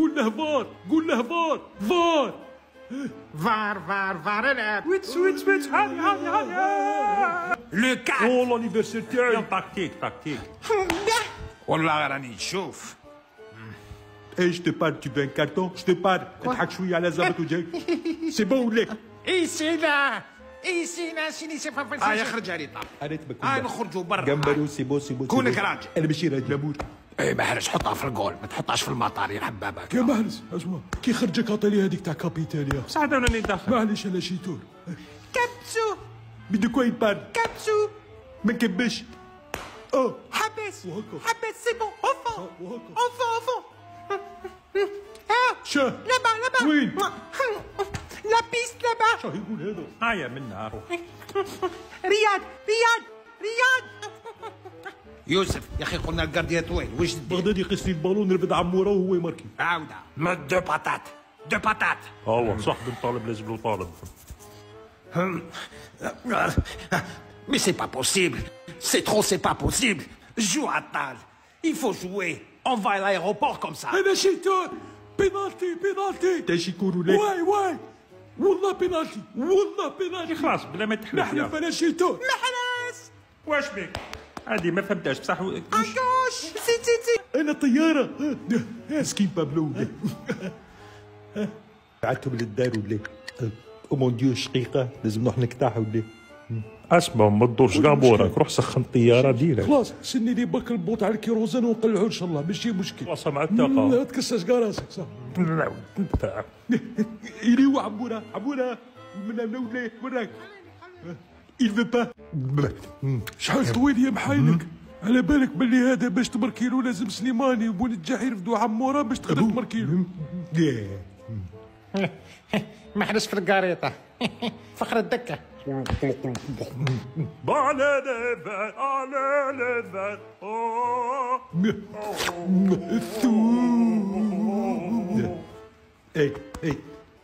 قول له فار، قول له فار، فار فار العب. ويتس هاني لو 4. او لانيفرسير تاعي. تكتيك والله راني نشوف. ايه جو تي بار tu veux un carton je te parle اضحك شويه على زابط وجهك سي بون ولا ايسينا سيني سيفا يخرج علي طاب. اريت بكون نخرجوا برا. جمبرو سي بون كونك راجل. انا ماشي راجل امور. اي محرز حطها في الجول، ما تحطهاش في المطار يا حبابك. يا محرز اسمع كي خرجك عطيني هذيك تاع كابيتانيا. ساعة ولا ندخل. معليش انا شيتور. كبسو بدو كوا يبان كبسو ما نكبش. حبس سي بون. وهكا اوفون شا لابا وين؟ لا بيست لابا. شا يقول هذا؟ هيا منها روح. رياض يوسف يا اخي قلنا الكارديا طويل واش دير؟ بغداد يقيس لي البالون نرفد عموره وهو يماركي. عاودة ما دو باتات. والله صاحب طالب لازم له طالب. Mais c'est pas possible. C'est pas possible. Joue à tal. Il faut jouer. On va à l'aéroport comme ça. انا شيتور. بينالتي تاشي كورونا. واي والله بينالتي خلاص بلا ما تحلف. نحلف انا شيتور. محرز واش بك؟ هادي ما فهمتهاش بصح. انكوش سي انا طياره. مسكين بابلو بعتهم للدار ولا او مون ديو شقيقه لازم نروح نكتاح ولا. اسمع ما تدورش كاع بوراك، روح سخن الطياره ديرك. خلاص سني لي باك البوط على الكيروزان ونقلعو ان شاء الله ماشي مشكل. خلاص مع الثقه. لا تكساش كاع راسك صح. نعاود نتاع إلي هو عموره من وراك. il veut pas. شحال طويل يا محايلك. على بالك باللي هذا باش تبركيلو لازم سليماني وبونجاح يرفدوا عموره باش تقدر تبركيلو. محرز في الكاريطه. فخر الدكه. على ليفان اي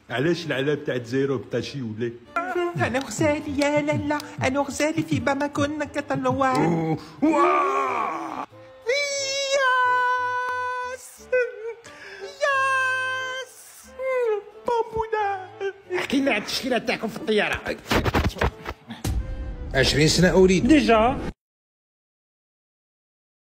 علاش العلام تاع الجزائر بتاع شي ولا؟ انا غزالي يا لالا، انا غزالي في باماكن كتلوان. ياس بامبونا. احكي لنا على التشكيله تاعكم في الطياره. 20 سنه اريد ديجا.